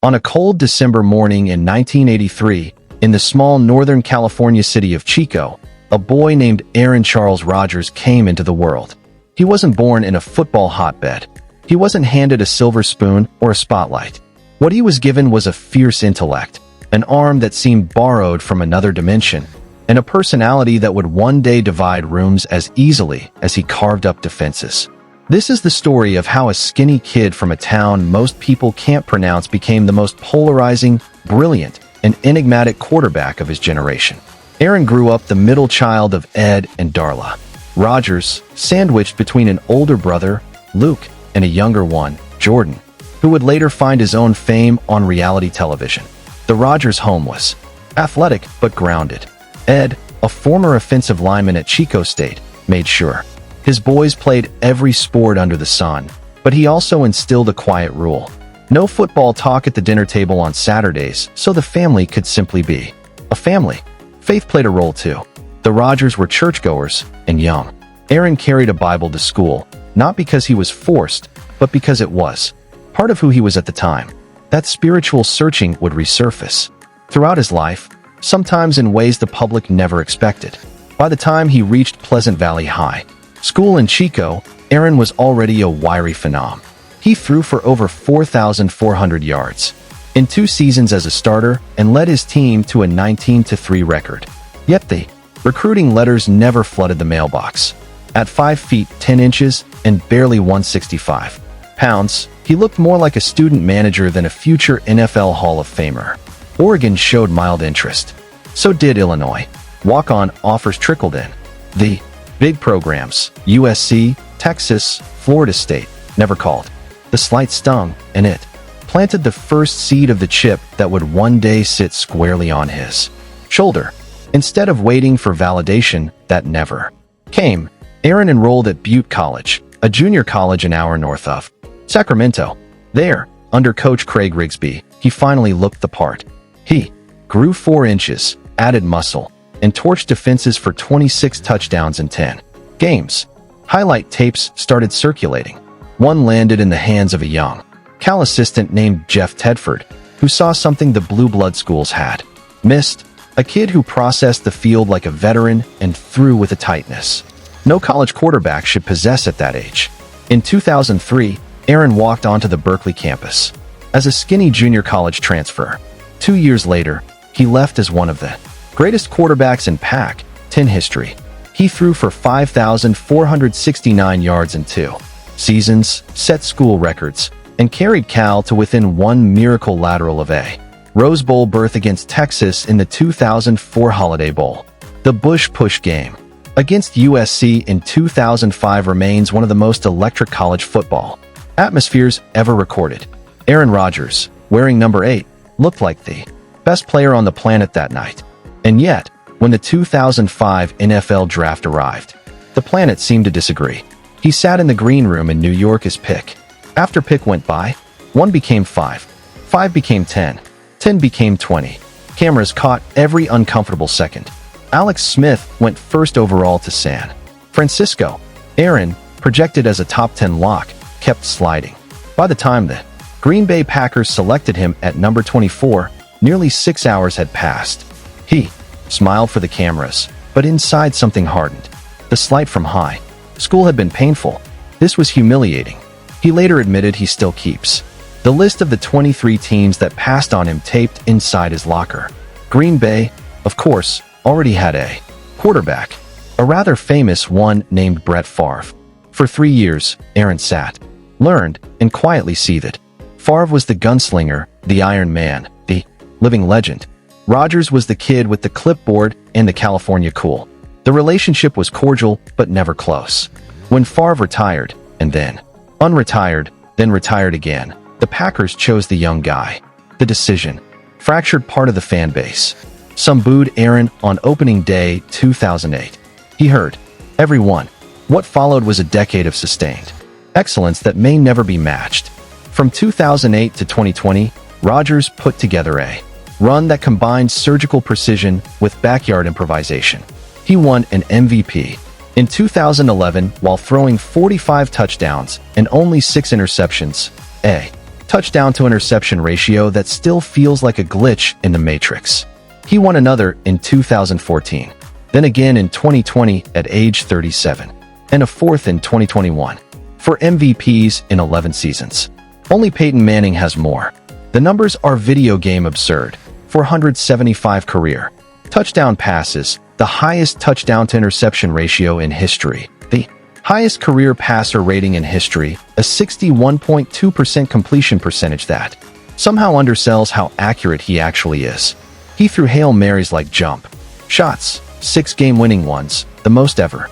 On a cold December morning in 1983, in the small Northern California city of Chico, a boy named Aaron Charles Rodgers came into the world. He wasn't born in a football hotbed. He wasn't handed a silver spoon or a spotlight. What he was given was a fierce intellect, an arm that seemed borrowed from another dimension, and a personality that would one day divide rooms as easily as he carved up defenses. This is the story of how a skinny kid from a town most people can't pronounce became the most polarizing, brilliant, and enigmatic quarterback of his generation. Aaron grew up the middle child of Ed and Darla Rodgers, sandwiched between an older brother, Luke, and a younger one, Jordan, who would later find his own fame on reality television. The Rodgers home was athletic but grounded. Ed, a former offensive lineman at Chico State, made sure his boys played every sport under the sun, but he also instilled a quiet rule: no football talk at the dinner table on Saturdays, so the family could simply be a family. Faith played a role too. The Rodgers were churchgoers and young. Aaron carried a Bible to school, not because he was forced, but because it was part of who he was at the time. That spiritual searching would resurface throughout his life, sometimes in ways the public never expected. By the time he reached Pleasant Valley High School in Chico, Aaron was already a wiry phenom. He threw for over 4,400 yards in 2 seasons as a starter and led his team to a 19-3 record. Yet the recruiting letters never flooded the mailbox. At 5 feet 10 inches and barely 165 pounds, he looked more like a student manager than a future NFL Hall of Famer. Oregon showed mild interest. So did Illinois. Walk-on offers trickled in. The big programs, USC, Texas, Florida State, never called. The slight stung, and it planted the first seed of the chip that would one day sit squarely on his shoulder. Instead of waiting for validation that never came, Aaron enrolled at Butte College, a junior college an hour north of Sacramento. There, under coach Craig Rigsby, he finally looked the part. He grew 4 inches, added muscle, and torched defenses for 26 touchdowns in 10 games. Highlight tapes started circulating. One landed in the hands of a young Cal assistant named Jeff Tedford, who saw something the blue blood schools had missed: a kid who processed the field like a veteran and threw with a tightness no college quarterback should possess at that age. In 2003, Aaron walked onto the Berkeley campus as a skinny junior college transfer. 2 years later, he left as one of the greatest quarterbacks in Pac-10 history. He threw for 5,469 yards in 2 seasons, set school records, and carried Cal to within one miracle lateral of a Rose Bowl berth against Texas in the 2004 Holiday Bowl. The Bush-Push game against USC in 2005 remains one of the most electric college football atmospheres ever recorded. Aaron Rodgers, wearing number 8, looked like the best player on the planet that night. And yet, when the 2005 NFL Draft arrived, the planet seemed to disagree. He sat in the green room in New York as pick after pick went by. 1 became 5, 5 became 10, 10 became 20. Cameras caught every uncomfortable second. Alex Smith went first overall to San Francisco. Aaron, projected as a top 10 lock, kept sliding. By the time the Green Bay Packers selected him at number 24, nearly 6 hours had passed. He smiled for the cameras, but inside something hardened. The slight from high school had been painful. This was humiliating. He later admitted he still keeps the list of the 23 teams that passed on him taped inside his locker. Green Bay, of course, already had a quarterback, a rather famous one named Brett Favre. For 3 years, Aaron sat, learned, and quietly seethed. Favre was the gunslinger, the Iron Man, the living legend. Rodgers was the kid with the clipboard and the California cool. The relationship was cordial, but never close. When Favre retired, and then unretired, then retired again, the Packers chose the young guy. The decision fractured part of the fan base. Some booed Aaron on opening day 2008. He heard everyone. What followed was a decade of sustained excellence that may never be matched. From 2008 to 2020, Rodgers put together a run that combined surgical precision with backyard improvisation. He won an MVP in 2011 while throwing 45 touchdowns and only 6 interceptions, a touchdown to interception ratio that still feels like a glitch in the Matrix. He won another in 2014, then again in 2020 at age 37, and a fourth in 2021. For MVPs in 11 seasons. Only Peyton Manning has more. The numbers are video game absurd. 475 career touchdown passes, the highest touchdown to interception ratio in history, the highest career passer rating in history, a 61.2% completion percentage that somehow undersells how accurate he actually is. He threw Hail Marys like jump shots, 6 game-winning ones, the most ever.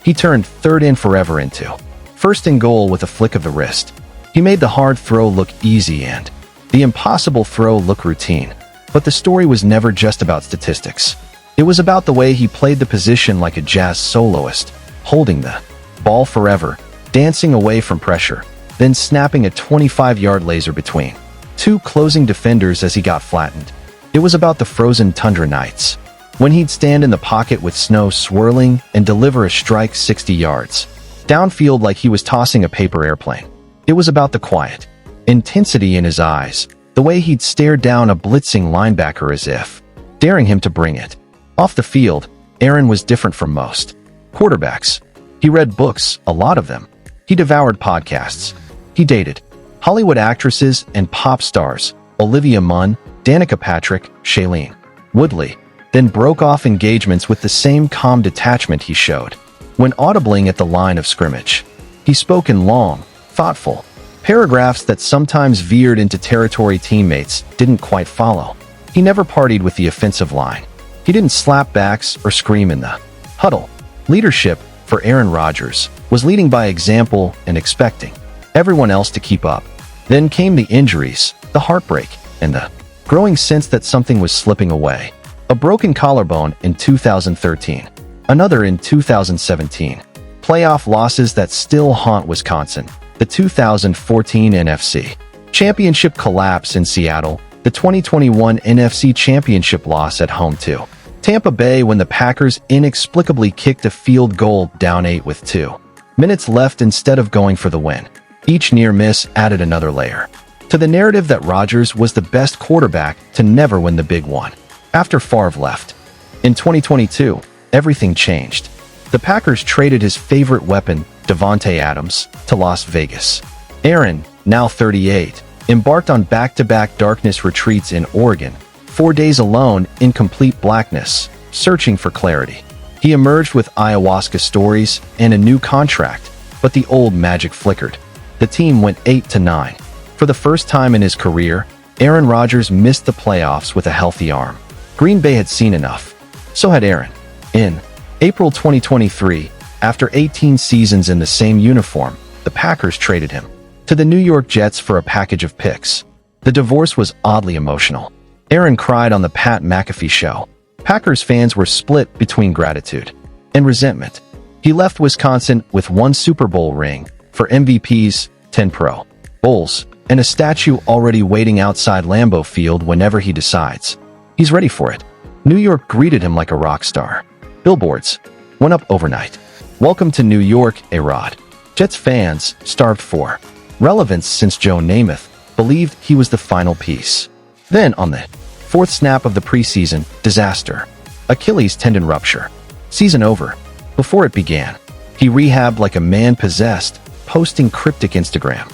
He turned third and forever into first and goal with a flick of the wrist. He made the hard throw look easy and the impossible throw look routine. But the story was never just about statistics. It was about the way he played the position like a jazz soloist, holding the ball forever, dancing away from pressure, then snapping a 25-yard laser between two closing defenders as he got flattened. It was about the frozen tundra nights, when he'd stand in the pocket with snow swirling and deliver a strike 60 yards downfield like he was tossing a paper airplane. It was about the quiet intensity in his eyes, the way he'd stare down a blitzing linebacker as if daring him to bring it. Off the field, Aaron was different from most quarterbacks. He read books, a lot of them. He devoured podcasts. He dated Hollywood actresses and pop stars, Olivia Munn, Danica Patrick, Shailene Woodley, then broke off engagements with the same calm detachment he showed when audibling at the line of scrimmage. He spoke in long, thoughtful paragraphs that sometimes veered into territory teammates didn't quite follow. He never partied with the offensive line. He didn't slap backs or scream in the huddle. Leadership, for Aaron Rodgers, was leading by example and expecting everyone else to keep up. Then came the injuries, the heartbreak, and the growing sense that something was slipping away. A broken collarbone in 2013, another in 2017. Playoff losses that still haunt Wisconsin. The 2014 NFC Championship collapse in Seattle, the 2021 NFC Championship loss at home to Tampa Bay when the Packers inexplicably kicked a field goal down 8 with 2 minutes left instead of going for the win. Each near miss added another layer to the narrative that Rodgers was the best quarterback to never win the big one. After Favre left in 2022, everything changed. The Packers traded his favorite weapon, Davante Adams, to Las Vegas. Aaron, now 38, embarked on back-to-back darkness retreats in Oregon, 4 days alone in complete blackness, searching for clarity. He emerged with ayahuasca stories and a new contract, but the old magic flickered. The team went 8-9. For the first time in his career, Aaron Rodgers missed the playoffs with a healthy arm. Green Bay had seen enough. So had Aaron. In April 2023, after 18 seasons in the same uniform, the Packers traded him to the New York Jets for a package of picks. The divorce was oddly emotional. Aaron cried on the Pat McAfee show. Packers fans were split between gratitude and resentment. He left Wisconsin with 1 Super Bowl ring, for MVPs, 10 Pro Bowls, and a statue already waiting outside Lambeau Field whenever he decides he's ready for it. New York greeted him like a rock star. Billboards went up overnight. Welcome to New York, A-Rod. Jets fans, starved for relevance since Joe Namath, believed he was the final piece. Then, on the 4th snap of the preseason, disaster. Achilles tendon rupture. Season over. Before it began, he rehabbed like a man possessed, posting cryptic Instagram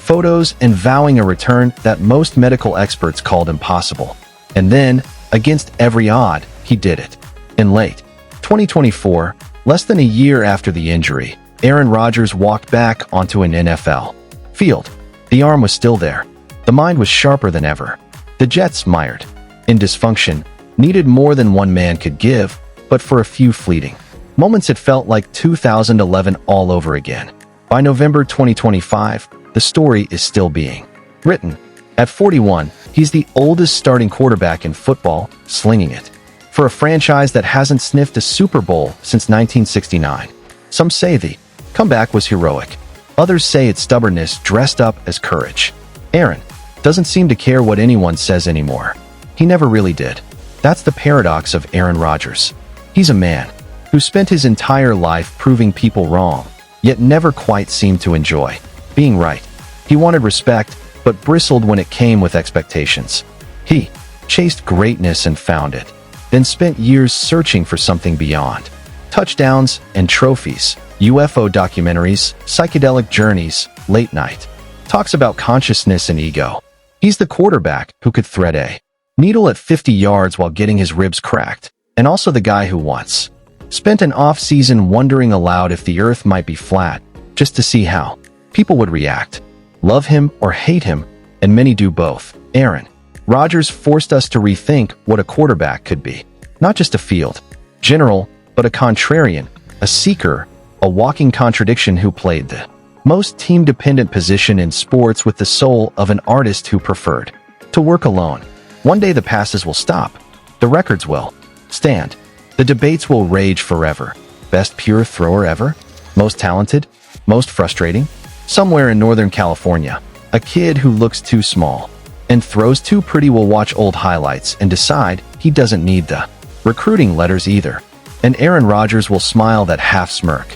photos and vowing a return that most medical experts called impossible. And then, against every odd, he did it. In late 2024, less than a year after the injury, Aaron Rodgers walked back onto an NFL field. The arm was still there. The mind was sharper than ever. The Jets, mired in dysfunction, needed more than one man could give, but for a few fleeting moments it felt like 2011 all over again. By November 2025, the story is still being written. At 41, he's the oldest starting quarterback in football, slinging it for a franchise that hasn't sniffed a Super Bowl since 1969. Some say the comeback was heroic. Others say it's stubbornness dressed up as courage. Aaron doesn't seem to care what anyone says anymore. He never really did. That's the paradox of Aaron Rodgers. He's a man who spent his entire life proving people wrong, yet never quite seemed to enjoy being right. He wanted respect, but bristled when it came with expectations. He chased greatness and found it, then spent years searching for something beyond. Touchdowns and trophies, UFO documentaries, psychedelic journeys, late night. Talks about consciousness and ego. He's the quarterback who could thread a needle at 50 yards while getting his ribs cracked, and also the guy who once spent an off-season wondering aloud if the earth might be flat, just to see how people would react. Love him or hate him, and many do both. Aaron Rodgers forced us to rethink what a quarterback could be. Not just a field general, but a contrarian, a seeker, a walking contradiction who played the most team-dependent position in sports with the soul of an artist who preferred to work alone. One day the passes will stop. The records will stand. The debates will rage forever. Best pure thrower ever? Most talented? Most frustrating? Somewhere in Northern California, a kid who looks too small and throws too pretty will watch old highlights and decide he doesn't need the recruiting letters either. And Aaron Rodgers will smile that half smirk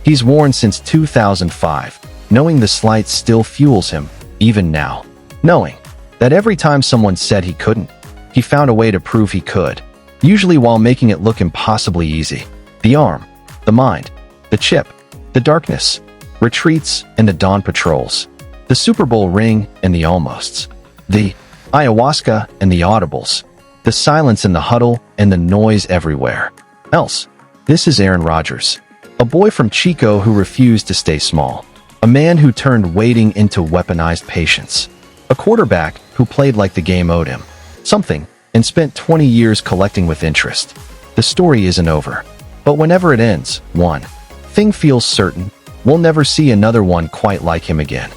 he's worn since 2005, knowing the slight still fuels him, even now. Knowing that every time someone said he couldn't, he found a way to prove he could, usually while making it look impossibly easy. The arm, the mind, the chip, the darkness, retreats and the dawn patrols, the Super Bowl ring and the almosts, the ayahuasca and the audibles, the silence in the huddle and the noise everywhere else. This is Aaron Rodgers, a boy from Chico who refused to stay small, a man who turned waiting into weaponized patience, a quarterback who played like the game owed him something and spent 20 years collecting with interest. The story isn't over, but whenever it ends, one thing feels certain: we'll never see another one quite like him again.